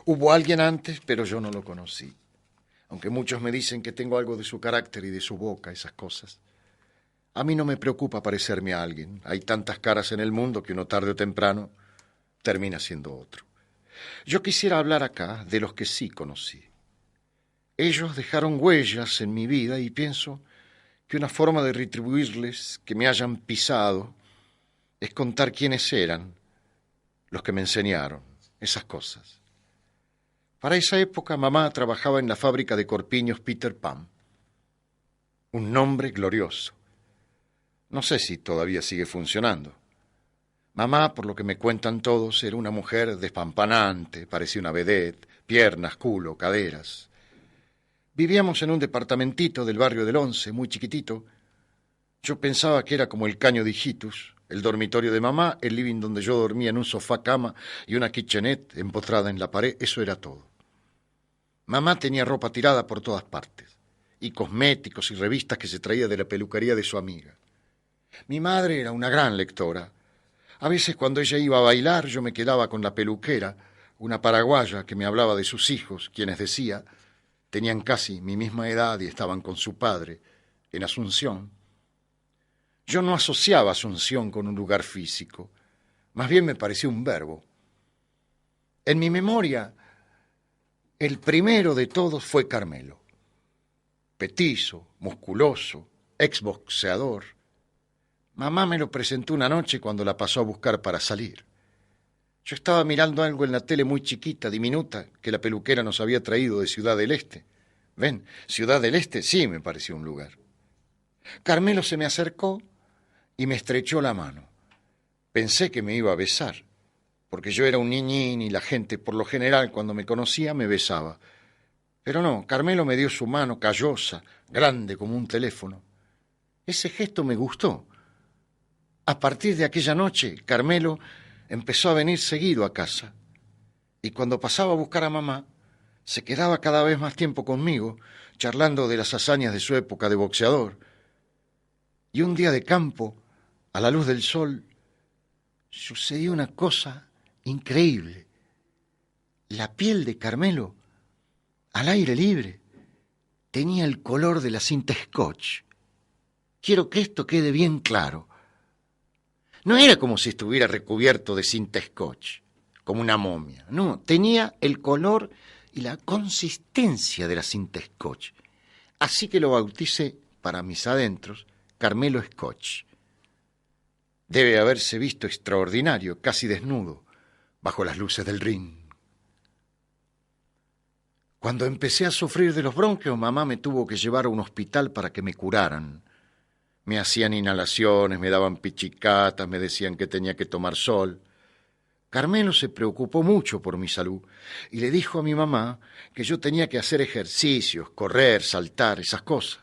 Hubo alguien antes, pero yo no lo conocí. Aunque muchos me dicen que tengo algo de su carácter y de su boca, esas cosas. A mí no me preocupa parecerme a alguien. Hay tantas caras en el mundo que uno tarde o temprano termina siendo otro. Yo quisiera hablar acá de los que sí conocí. Ellos dejaron huellas en mi vida y pienso que una forma de retribuirles que me hayan pisado es contar quiénes eran los que me enseñaron esas cosas. Para esa época mamá trabajaba en la fábrica de corpiños Peter Pan. Un nombre glorioso. No sé si todavía sigue funcionando. Mamá, por lo que me cuentan todos, era una mujer despampanante, parecía una vedette, piernas, culo, caderas. Vivíamos en un departamentito del barrio del Once, muy chiquitito. Yo pensaba que era como el Caño de Hijitus, el dormitorio de mamá, el living donde yo dormía en un sofá-cama y una kitchenette empotrada en la pared, eso era todo. Mamá tenía ropa tirada por todas partes, y cosméticos y revistas que se traía de la peluquería de su amiga. Mi madre era una gran lectora. A veces cuando ella iba a bailar yo me quedaba con la peluquera, una paraguaya que me hablaba de sus hijos, quienes decía tenían casi mi misma edad y estaban con su padre en Asunción. Yo no asociaba Asunción con un lugar físico, más bien me parecía un verbo. En mi memoria, el primero de todos fue Carmelo. Petizo, musculoso, exboxeador. Mamá me lo presentó una noche cuando la pasó a buscar para salir. Yo estaba mirando algo en la tele muy chiquita, diminuta, que la peluquera nos había traído de Ciudad del Este. ¿Ven? Ciudad del Este sí me pareció un lugar. Carmelo se me acercó y me estrechó la mano. Pensé que me iba a besar, porque yo era un niñín y la gente, por lo general, cuando me conocía, me besaba. Pero no, Carmelo me dio su mano callosa, grande como un teléfono. Ese gesto me gustó. A partir de aquella noche, Carmelo empezó a venir seguido a casa. Y cuando pasaba a buscar a mamá, se quedaba cada vez más tiempo conmigo, charlando de las hazañas de su época de boxeador. Y un día de campo, a la luz del sol, sucedió una cosa increíble. La piel de Carmelo, al aire libre, tenía el color de la cinta Scotch. Quiero que esto quede bien claro. No era como si estuviera recubierto de cinta Scotch, como una momia. No, tenía el color y la consistencia de la cinta Scotch. Así que lo bauticé, para mis adentros, Carmelo Scotch. Debe haberse visto extraordinario, casi desnudo, bajo las luces del ring. Cuando empecé a sufrir de los bronquios, mamá me tuvo que llevar a un hospital para que me curaran. Me hacían inhalaciones, me daban pichicatas, me decían que tenía que tomar sol. Carmelo se preocupó mucho por mi salud y le dijo a mi mamá que yo tenía que hacer ejercicios, correr, saltar, esas cosas.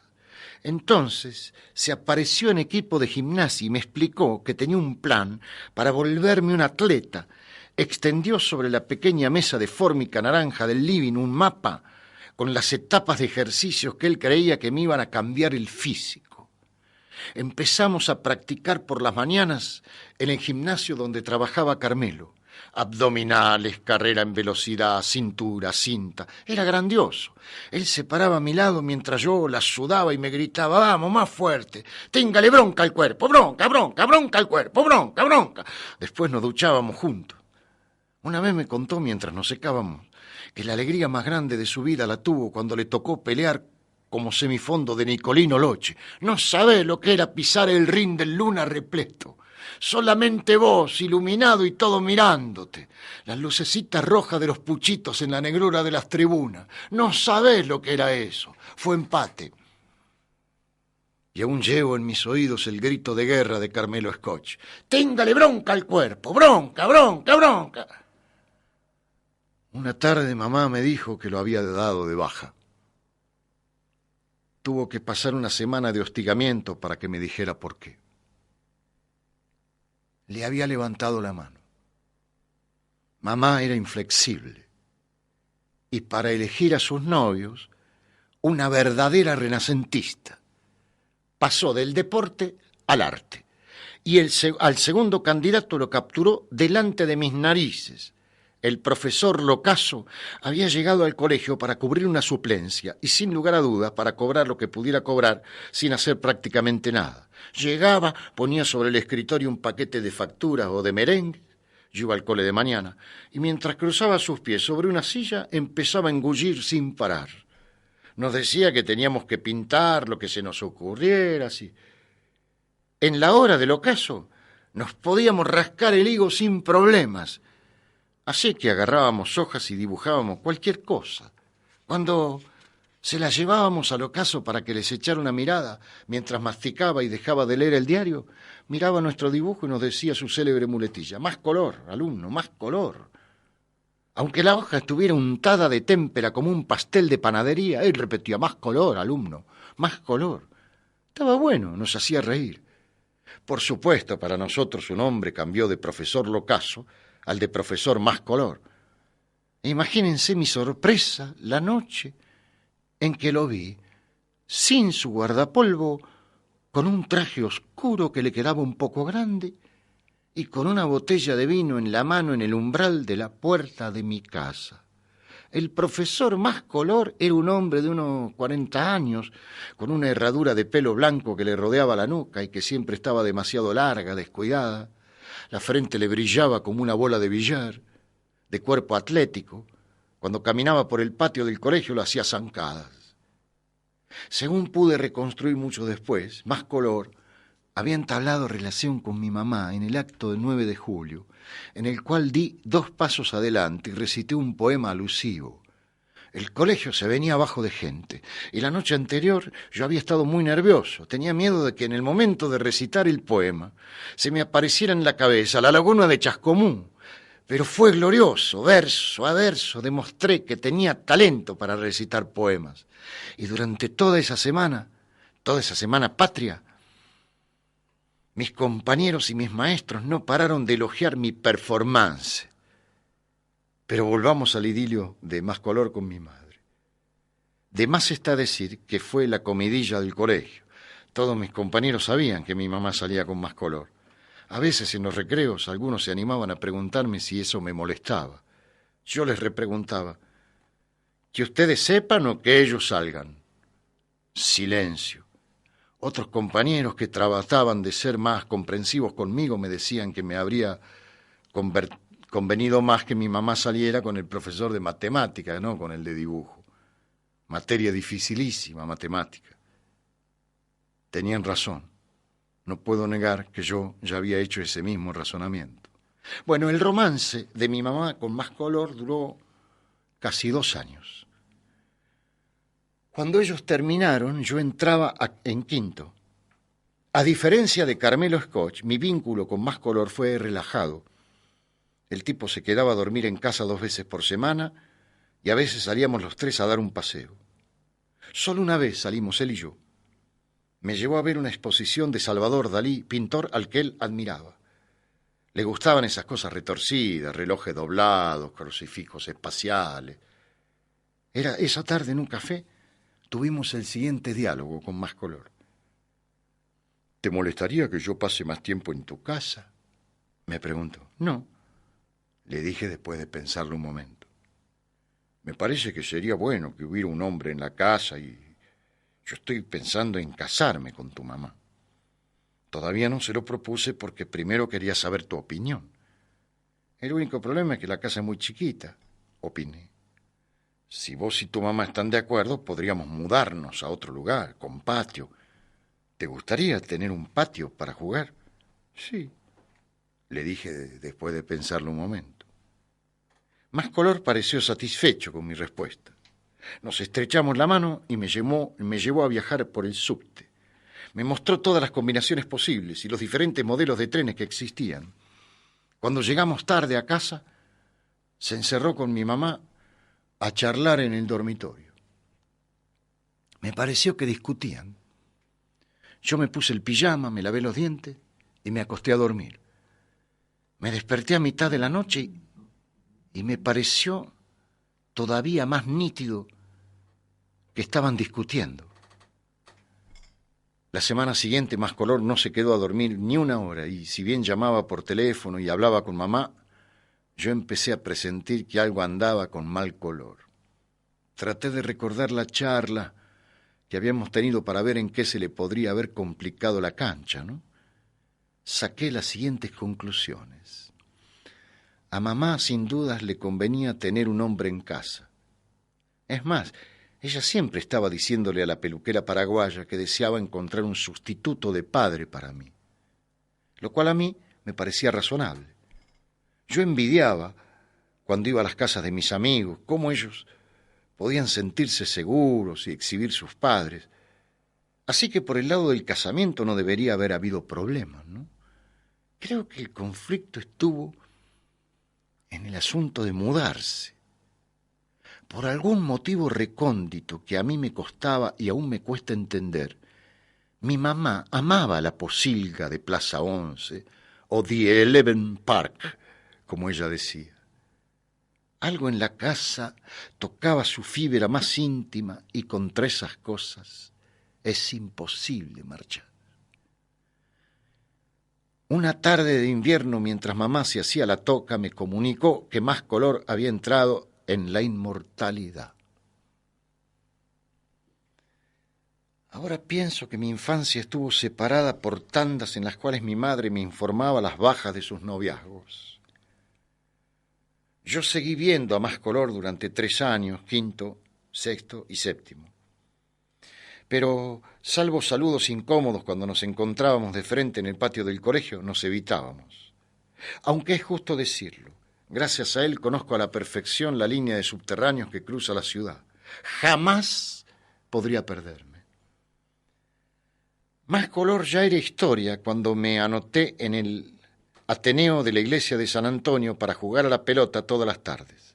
Entonces se apareció en equipo de gimnasia y me explicó que tenía un plan para volverme un atleta. Extendió sobre la pequeña mesa de fórmica naranja del living un mapa con las etapas de ejercicios que él creía que me iban a cambiar el físico. Empezamos a practicar por las mañanas en el gimnasio donde trabajaba Carmelo. Abdominales, carrera en velocidad, cintura, cinta. Era grandioso. Él se paraba a mi lado mientras yo la sudaba y me gritaba, vamos, más fuerte. Téngale bronca al cuerpo, bronca, bronca, bronca al cuerpo, bronca, bronca. Después nos duchábamos juntos. Una vez me contó mientras nos secábamos que la alegría más grande de su vida la tuvo cuando le tocó pelear como semifondo de Nicolino Loche. No sabés lo que era pisar el ring del Luna repleto. Solamente vos, iluminado y todo mirándote. Las lucecitas rojas de los puchitos en la negrura de las tribunas. No sabés lo que era eso. Fue empate. Y aún llevo en mis oídos el grito de guerra de Carmelo Scotch. Téngale bronca al cuerpo, bronca, bronca, bronca. Una tarde mamá me dijo que lo había dado de baja. Tuvo que pasar una semana de hostigamiento para que me dijera por qué. Le había levantado la mano. Mamá era inflexible y para elegir a sus novios, una verdadera renacentista. Pasó del deporte al arte y al segundo candidato lo capturó delante de mis narices. El profesor Locaso había llegado al colegio para cubrir una suplencia y sin lugar a dudas para cobrar lo que pudiera cobrar sin hacer prácticamente nada. Llegaba, ponía sobre el escritorio un paquete de facturas o de merengue. Yo iba al cole de mañana y mientras cruzaba sus pies sobre una silla empezaba a engullir sin parar. Nos decía que teníamos que pintar lo que se nos ocurriera, así. En la hora del ocaso nos podíamos rascar el higo sin problemas. Así que agarrábamos hojas y dibujábamos cualquier cosa. Cuando se las llevábamos al ocaso para que les echara una mirada, mientras masticaba y dejaba de leer el diario, miraba nuestro dibujo y nos decía su célebre muletilla: más color, alumno, más color. Aunque la hoja estuviera untada de témpera como un pastel de panadería, él repetía: más color, alumno, más color. Estaba bueno, nos hacía reír. Por supuesto, para nosotros su nombre cambió de profesor Locaso al de profesor Más Color. Imagínense mi sorpresa la noche en que lo vi, sin su guardapolvo, con un traje oscuro que le quedaba un poco grande y con una botella de vino en la mano en el umbral de la puerta de mi casa. El profesor Más Color era un hombre de unos 40 años, con una herradura de pelo blanco que le rodeaba la nuca y que siempre estaba demasiado larga, descuidada. La frente le brillaba como una bola de billar, de cuerpo atlético. Cuando caminaba por el patio del colegio lo hacía zancadas. Según pude reconstruir mucho después, Más Color había entablado relación con mi mamá en el acto del 9 de julio, en el cual di 2 pasos adelante y recité un poema alusivo. El colegio se venía abajo de gente, y la noche anterior yo había estado muy nervioso. Tenía miedo de que en el momento de recitar el poema se me apareciera en la cabeza la laguna de Chascomún. Pero fue glorioso, verso a verso, demostré que tenía talento para recitar poemas. Y durante toda esa semana patria, mis compañeros y mis maestros no pararon de elogiar mi performance. Pero volvamos al idilio de Más Color con mi madre. De más está decir que fue la comidilla del colegio. Todos mis compañeros sabían que mi mamá salía con Más Color. A veces en los recreos algunos se animaban a preguntarme si eso me molestaba. Yo les repreguntaba: ¿que ustedes sepan o que ellos salgan? Silencio. Otros compañeros que trataban de ser más comprensivos conmigo me decían que me habría convenido más que mi mamá saliera con el profesor de matemática, no con el de dibujo. Materia dificilísima, matemática. Tenían razón. No puedo negar que yo ya había hecho ese mismo razonamiento. Bueno, el romance de mi mamá con Más Color duró casi 2 años. Cuando ellos terminaron, yo entraba en quinto. A diferencia de Carmelo Scotch, mi vínculo con Más Color fue relajado. El tipo se quedaba a dormir en casa 2 veces por semana y a veces salíamos los 3 a dar un paseo. Solo una vez salimos él y yo. Me llevó a ver una exposición de Salvador Dalí, pintor al que él admiraba. Le gustaban esas cosas retorcidas, relojes doblados, crucifijos espaciales. Esa tarde en un café tuvimos el siguiente diálogo con Más Color. ¿Te molestaría que yo pase más tiempo en tu casa?, me preguntó. No, le dije después de pensarlo un momento. Me parece que sería bueno que hubiera un hombre en la casa y yo estoy pensando en casarme con tu mamá. Todavía no se lo propuse porque primero quería saber tu opinión. El único problema es que la casa es muy chiquita, opiné. Si vos y tu mamá están de acuerdo, podríamos mudarnos a otro lugar, con patio. ¿Te gustaría tener un patio para jugar? Sí, le dije después de pensarlo un momento. Más Color pareció satisfecho con mi respuesta. Nos estrechamos la mano y me llevó a viajar por el subte. Me mostró todas las combinaciones posibles y los diferentes modelos de trenes que existían. Cuando llegamos tarde a casa, se encerró con mi mamá a charlar en el dormitorio. Me pareció que discutían. Yo me puse el pijama, me lavé los dientes y me acosté a dormir. Me desperté a mitad de la noche y me pareció todavía más nítido que estaban discutiendo. La semana siguiente Más Color no se quedó a dormir ni una hora y si bien llamaba por teléfono y hablaba con mamá, yo empecé a presentir que algo andaba con mal color. Traté de recordar la charla que habíamos tenido para ver en qué se le podría haber complicado la cancha, ¿no? Saqué las siguientes conclusiones. A mamá, sin dudas, le convenía tener un hombre en casa. Es más, ella siempre estaba diciéndole a la peluquera paraguaya que deseaba encontrar un sustituto de padre para mí, lo cual a mí me parecía razonable. Yo envidiaba, cuando iba a las casas de mis amigos, cómo ellos podían sentirse seguros y exhibir sus padres. Así que por el lado del casamiento no debería haber habido problemas, ¿no? Creo que el conflicto estuvo en el asunto de mudarse. Por algún motivo recóndito que a mí me costaba y aún me cuesta entender, mi mamá amaba la posilga de Plaza 11 o The Eleven Park, como ella decía. Algo en la casa tocaba su fibra más íntima y contra esas cosas es imposible marchar. Una tarde de invierno, mientras mamá se hacía la toca, me comunicó que Más Color había entrado en la inmortalidad. Ahora pienso que mi infancia estuvo separada por tandas en las cuales mi madre me informaba las bajas de sus noviazgos. Yo seguí viendo a Más Color durante 3 años, quinto, sexto y séptimo. Pero, salvo saludos incómodos cuando nos encontrábamos de frente en el patio del colegio, nos evitábamos. Aunque es justo decirlo, gracias a él conozco a la perfección la línea de subterráneos que cruza la ciudad. Jamás podría perderme. Más Color ya era historia cuando me anoté en el Ateneo de la iglesia de San Antonio para jugar a la pelota todas las tardes.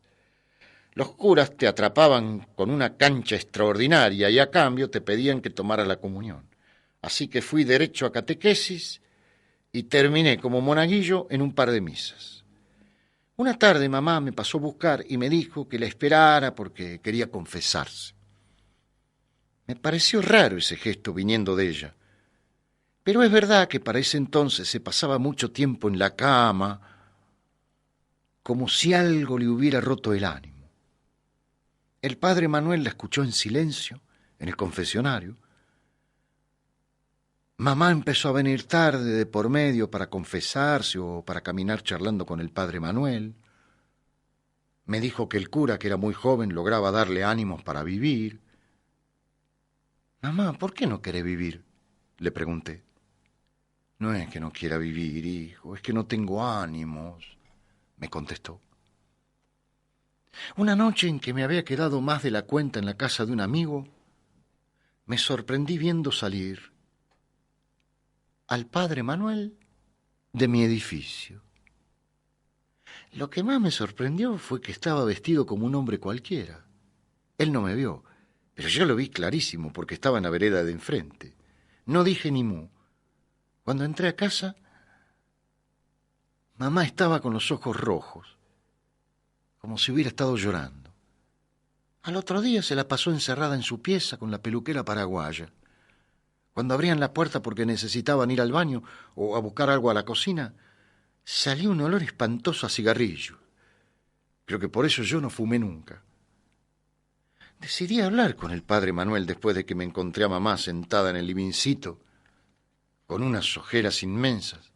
Los curas te atrapaban con una cancha extraordinaria y a cambio te pedían que tomara la comunión. Así que fui derecho a catequesis y terminé como monaguillo en un par de misas. Una tarde mamá me pasó a buscar y me dijo que la esperara porque quería confesarse. Me pareció raro ese gesto viniendo de ella, pero es verdad que para ese entonces se pasaba mucho tiempo en la cama, como si algo le hubiera roto el ánimo. El padre Manuel la escuchó en silencio, en el confesionario. Mamá empezó a venir tarde de por medio para confesarse o para caminar charlando con el padre Manuel. Me dijo que el cura, que era muy joven, lograba darle ánimos para vivir. Mamá, ¿por qué no quiere vivir?, le pregunté. No es que no quiera vivir, hijo, es que no tengo ánimos, me contestó. Una noche en que me había quedado más de la cuenta en la casa de un amigo, me sorprendí viendo salir al padre Manuel de mi edificio. Lo que más me sorprendió fue que estaba vestido como un hombre cualquiera. Él no me vio, pero yo lo vi clarísimo porque estaba en la vereda de enfrente. No dije ni mu. Cuando entré a casa, mamá estaba con los ojos rojos, como si hubiera estado llorando. Al otro día se la pasó encerrada en su pieza con la peluquera paraguaya. Cuando abrían la puerta porque necesitaban ir al baño o a buscar algo a la cocina, salió un olor espantoso a cigarrillo. Creo que por eso yo no fumé nunca. Decidí hablar con el padre Manuel después de que me encontré a mamá sentada en el livincito, con unas ojeras inmensas.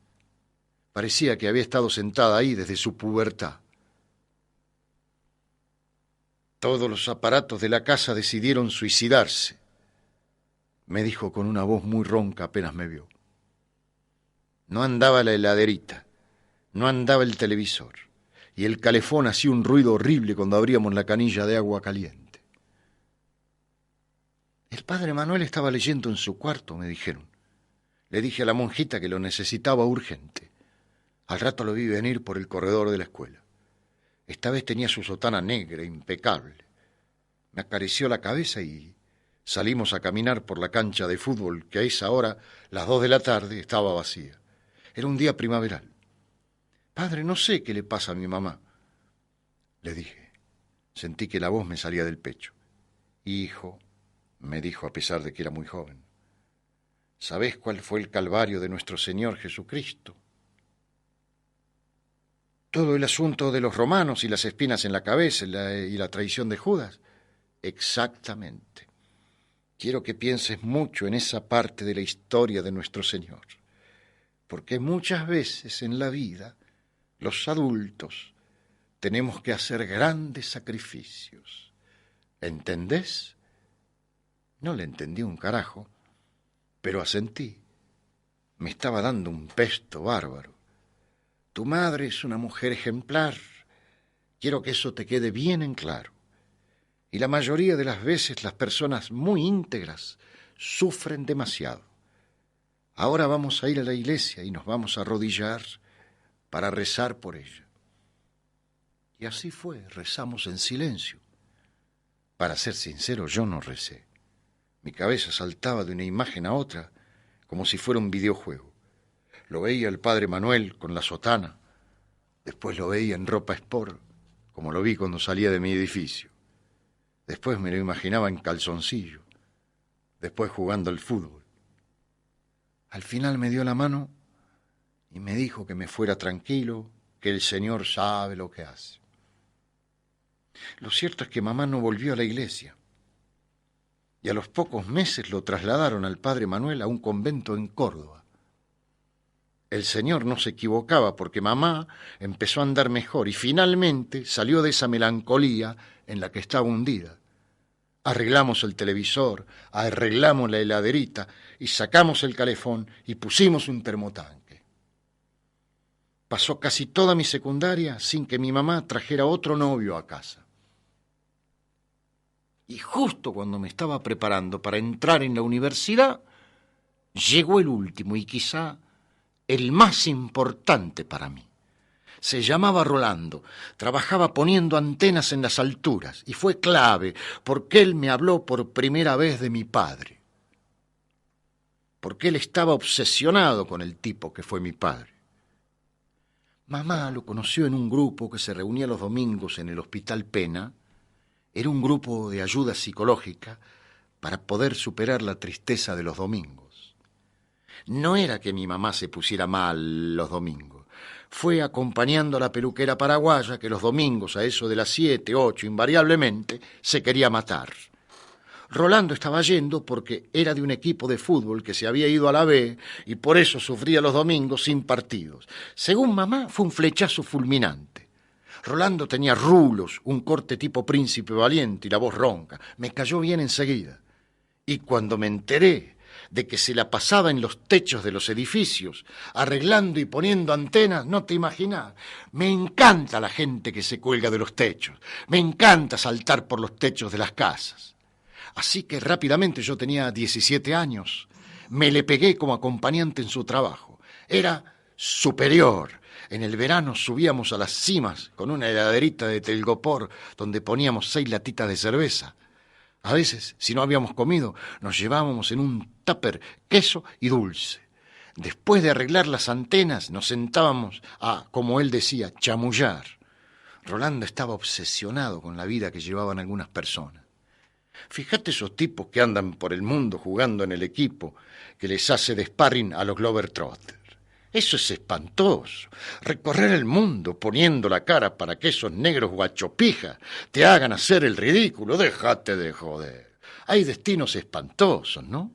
Parecía que había estado sentada ahí desde su pubertad. Todos los aparatos de la casa decidieron suicidarse, me dijo con una voz muy ronca apenas me vio. No andaba la heladerita, no andaba el televisor, y el calefón hacía un ruido horrible cuando abríamos la canilla de agua caliente. El padre Manuel estaba leyendo en su cuarto, me dijeron. Le dije a la monjita que lo necesitaba urgente. Al rato lo vi venir por el corredor de la escuela. Esta vez tenía su sotana negra, impecable. Me acarició la cabeza y salimos a caminar por la cancha de fútbol que a esa hora, las 2 de la tarde, estaba vacía. Era un día primaveral. Padre, no sé qué le pasa a mi mamá, le dije. Sentí que la voz me salía del pecho. Hijo, me dijo a pesar de que era muy joven, ¿sabés cuál fue el calvario de nuestro Señor Jesucristo? Todo el asunto de los romanos y las espinas en la cabeza y la traición de Judas. Exactamente. Quiero que pienses mucho en esa parte de la historia de nuestro Señor, porque muchas veces en la vida los adultos tenemos que hacer grandes sacrificios. ¿Entendés? No le entendí un carajo, pero asentí. Me estaba dando un pesto bárbaro. Tu madre es una mujer ejemplar. Quiero que eso te quede bien en claro. Y la mayoría de las veces las personas muy íntegras sufren demasiado. Ahora vamos a ir a la iglesia y nos vamos a arrodillar para rezar por ella. Y así fue, rezamos en silencio. Para ser sincero, yo no recé. Mi cabeza saltaba de una imagen a otra, como si fuera un videojuego. Lo veía el padre Manuel con la sotana, después lo veía en ropa sport, como lo vi cuando salía de mi edificio. Después me lo imaginaba en calzoncillo, después jugando al fútbol. Al final me dio la mano y me dijo que me fuera tranquilo, que el Señor sabe lo que hace. Lo cierto es que mamá no volvió a la iglesia y a los pocos meses lo trasladaron al padre Manuel a un convento en Córdoba. El Señor no se equivocaba porque mamá empezó a andar mejor y finalmente salió de esa melancolía en la que estaba hundida. Arreglamos el televisor, arreglamos la heladerita y sacamos el calefón y pusimos un termotanque. Pasó casi toda mi secundaria sin que mi mamá trajera otro novio a casa. Y justo cuando me estaba preparando para entrar en la universidad, llegó el último y quizá el más importante para mí. Se llamaba Rolando, trabajaba poniendo antenas en las alturas y fue clave porque él me habló por primera vez de mi padre. Porque él estaba obsesionado con el tipo que fue mi padre. Mamá lo conoció en un grupo que se reunía los domingos en el Hospital Pena. Era un grupo de ayuda psicológica para poder superar la tristeza de los domingos. No era que mi mamá se pusiera mal los domingos. Fue acompañando a la peluquera paraguaya que los domingos a eso de las 7, 8, invariablemente, se quería matar. Rolando estaba yendo porque era de un equipo de fútbol que se había ido a la B y por eso sufría los domingos sin partidos. Según mamá, fue un flechazo fulminante. Rolando tenía rulos, un corte tipo Príncipe Valiente y la voz ronca. Me cayó bien enseguida. Y cuando me enteré de que se la pasaba en los techos de los edificios, arreglando y poniendo antenas, no te imaginás. Me encanta la gente que se cuelga de los techos. Me encanta saltar por los techos de las casas. Así que rápidamente, yo tenía 17 años, me le pegué como acompañante en su trabajo. Era superior. En el verano subíamos a las cimas con una heladerita de telgopor donde poníamos 6 latitas de cerveza. A veces, si no habíamos comido, nos llevábamos en un tupper queso y dulce. Después de arreglar las antenas, nos sentábamos a, como él decía, chamullar. Rolando estaba obsesionado con la vida que llevaban algunas personas. Fíjate esos tipos que andan por el mundo jugando en el equipo que les hace de sparring a los Globetrotters. Eso es espantoso. Recorrer el mundo poniendo la cara para que esos negros guachopijas te hagan hacer el ridículo. Déjate de joder. Hay destinos espantosos, ¿no?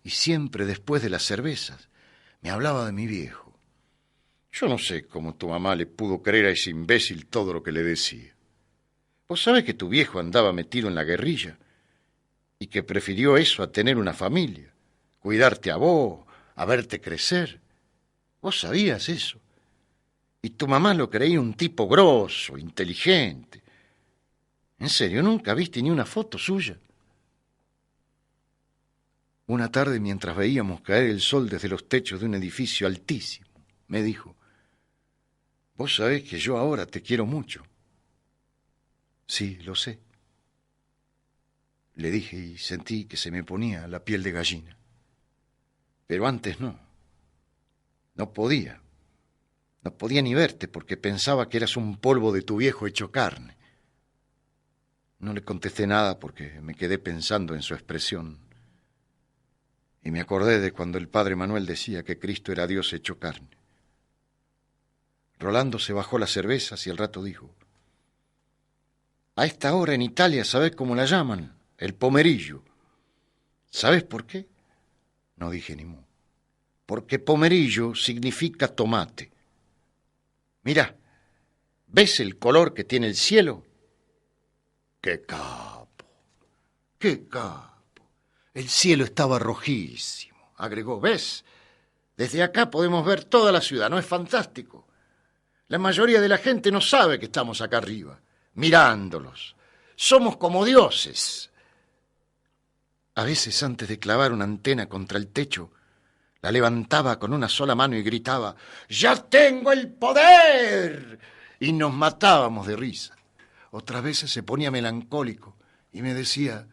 Y siempre después de las cervezas me hablaba de mi viejo. Yo no sé cómo tu mamá le pudo creer a ese imbécil todo lo que le decía. ¿Vos sabés que tu viejo andaba metido en la guerrilla? Y que prefirió eso a tener una familia, cuidarte a vos, a verte crecer. ¿Vos sabías eso? Y tu mamá lo creía un tipo grosso, inteligente. ¿En serio, nunca viste ni una foto suya? Una tarde, mientras veíamos caer el sol desde los techos de un edificio altísimo, me dijo: «Vos sabés que yo ahora te quiero mucho». «Sí, lo sé», le dije, y sentí que se me ponía la piel de gallina. Pero antes no. No podía ni verte porque pensaba que eras un polvo de tu viejo hecho carne. No le contesté nada porque me quedé pensando en su expresión y me acordé de cuando el padre Manuel decía que Cristo era Dios hecho carne. Rolando se bajó las cervezas y al rato dijo: a esta hora en Italia, ¿sabés cómo la llaman? El pomerillo. ¿Sabés por qué? No dije ni mu. Porque pomerillo significa tomate. Mirá, ¿ves el color que tiene el cielo? ¡Qué capo! ¡Qué capo! El cielo estaba rojísimo, agregó. ¿Ves? Desde acá podemos ver toda la ciudad, ¿no es fantástico? La mayoría de la gente no sabe que estamos acá arriba, mirándolos. Somos como dioses. A veces, antes de clavar una antena contra el techo, la levantaba con una sola mano y gritaba: ¡ya tengo el poder! Y nos matábamos de risa. Otras veces se ponía melancólico y me decía: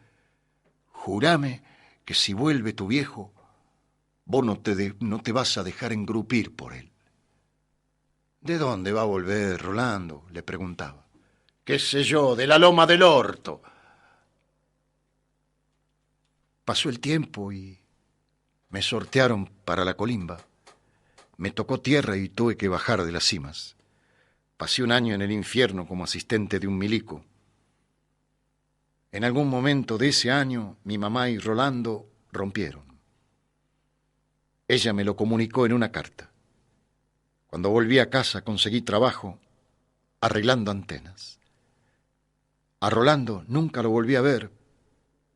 jurame que si vuelve tu viejo, vos no te vas a dejar engrupir por él. ¿De dónde va a volver, Rolando?, le preguntaba. ¿Qué sé yo? De la loma del orto. Pasó el tiempo y me sortearon para la colimba. Me tocó tierra y tuve que bajar de las cimas. Pasé un año en el infierno como asistente de un milico. En algún momento de ese año, mi mamá y Rolando rompieron. Ella me lo comunicó en una carta. Cuando volví a casa conseguí trabajo arreglando antenas. A Rolando nunca lo volví a ver,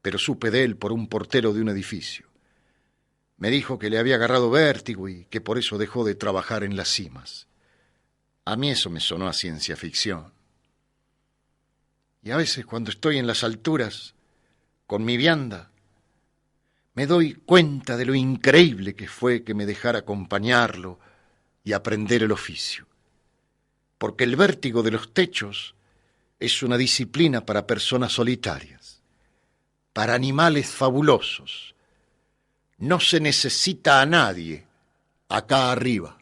pero supe de él por un portero de un edificio. Me dijo que le había agarrado vértigo y que por eso dejó de trabajar en las cimas. A mí eso me sonó a ciencia ficción. Y a veces cuando estoy en las alturas, con mi vianda, me doy cuenta de lo increíble que fue que me dejara acompañarlo y aprender el oficio. Porque el vértigo de los techos es una disciplina para personas solitarias, para animales fabulosos. No se necesita a nadie acá arriba.